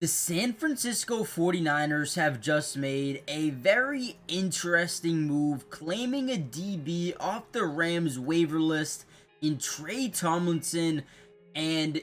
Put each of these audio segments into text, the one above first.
The San Francisco 49ers have just made a very interesting move, claiming a DB off the Rams waiver list in Tre Tomlinson. And,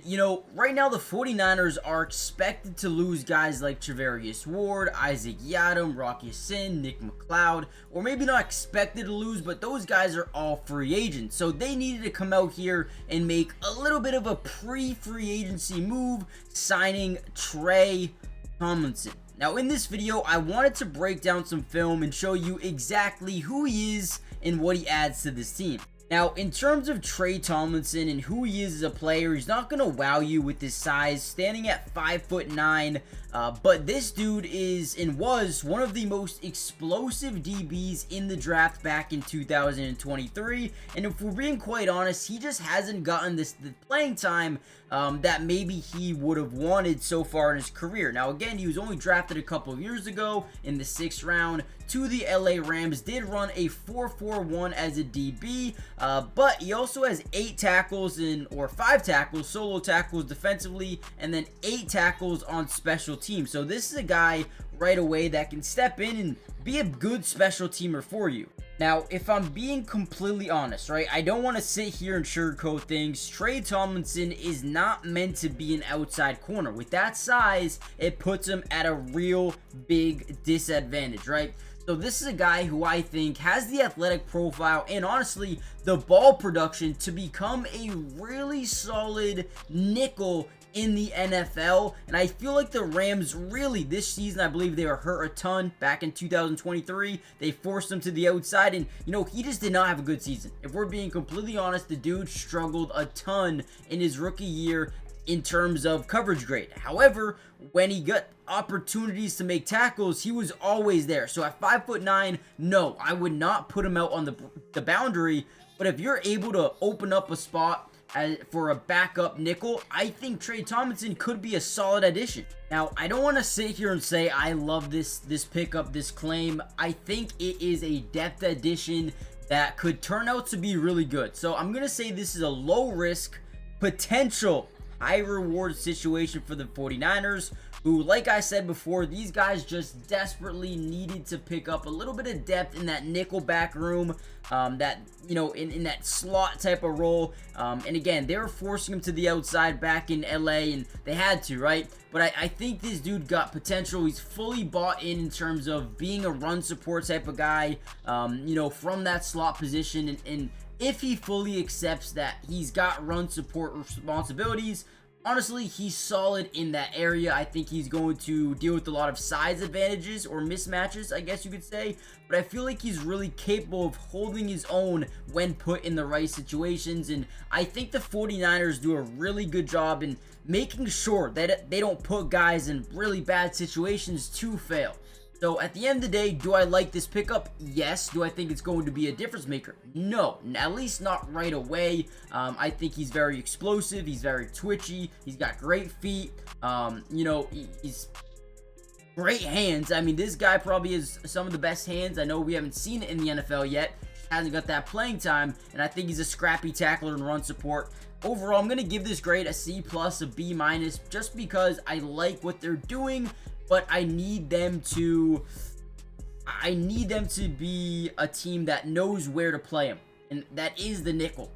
right now the 49ers are expected to lose guys like Travarius Ward, Isaac Yiadom, Rocky Sin, Nick McLeod, or maybe not expected to lose, but those guys are all free agents. So they needed to come out here and make a little bit of a pre-free agency move, signing Tre Tomlinson. Now in this video, I wanted to break down some film and show you exactly who he is and what he adds to this team. Now, in terms of Tre Tomlinson and who he is as a player, he's not going to wow you with his size, standing at 5'9", but this dude is and was one of the most explosive DBs in the draft back in 2023, and if we're being quite honest, he just hasn't gotten the playing time that maybe he would have wanted so far in his career. Now, again, he was only drafted a couple of years ago in the 6th round to the LA Rams, did run a 4.41 as a DB, but he also has 8 tackles or 5 tackles, solo tackles defensively, and then 8 tackles on special teams. So this is a guy right away that can step in and be a good special teamer for you. Now, if I'm being completely honest, right, I don't want to sit here and sugarcoat things. Tre Tomlinson is not meant to be an outside corner. With that size, it puts him at a real big disadvantage, right? So this is a guy who I think has the athletic profile and honestly the ball production to become a really solid nickel in the NFL, and I feel like the Rams really this season, I believe they were hurt a ton back in 2023. They forced him to the outside, and he just did not have a good season. If we're being completely honest, the dude struggled a ton in his rookie year in terms of coverage grade. However, when he got opportunities to make tackles, he was always there. So at 5'9", no, I would not put him out on the boundary, but if you're able to open up a spot for a backup nickel, I think Tre Tomlinson could be a solid addition. Now, I don't want to sit here and say I love this pickup, this claim. I think it is a depth addition that could turn out to be really good. So I'm going to say this is a low risk, potential high reward situation for the 49ers, who, like I said before, these guys just desperately needed to pick up a little bit of depth in that nickel back room, that, in that slot type of role. And again, they were forcing him to the outside back in LA, and they had to, right? But I think this dude got potential. He's fully bought in terms of being a run support type of guy, from that slot position, and if he fully accepts that he's got run support responsibilities, honestly, he's solid in that area. I think he's going to deal with a lot of size advantages or mismatches, I guess you could say. But I feel like he's really capable of holding his own when put in the right situations. And I think the 49ers do a really good job in making sure that they don't put guys in really bad situations to fail. So at the end of the day, do I like this pickup? Yes. Do I think it's going to be a difference maker? No, at least not right away. I think he's very explosive. He's very twitchy. He's got great feet. He's great hands. I mean, this guy probably has some of the best hands. I know we haven't seen it in the NFL yet. Hasn't got that playing time, and I think he's a scrappy tackler and run support. Overall, I'm going to give this grade a C+, a B-, just because I like what they're doing. But I need them to be a team that knows where to play him, and that is the nickel.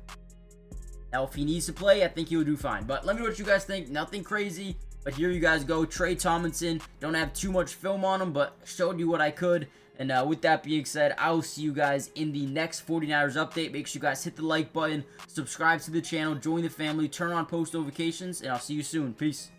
Now, if he needs to play, I think he'll do fine. But let me know what you guys think. Nothing crazy, but here you guys go. Tre Tomlinson. Don't have too much film on him, but showed you what I could. And with that being said, I will see you guys in the next 49ers update. Make sure you guys hit the like button, subscribe to the channel, join the family, turn on post notifications, and I'll see you soon. Peace.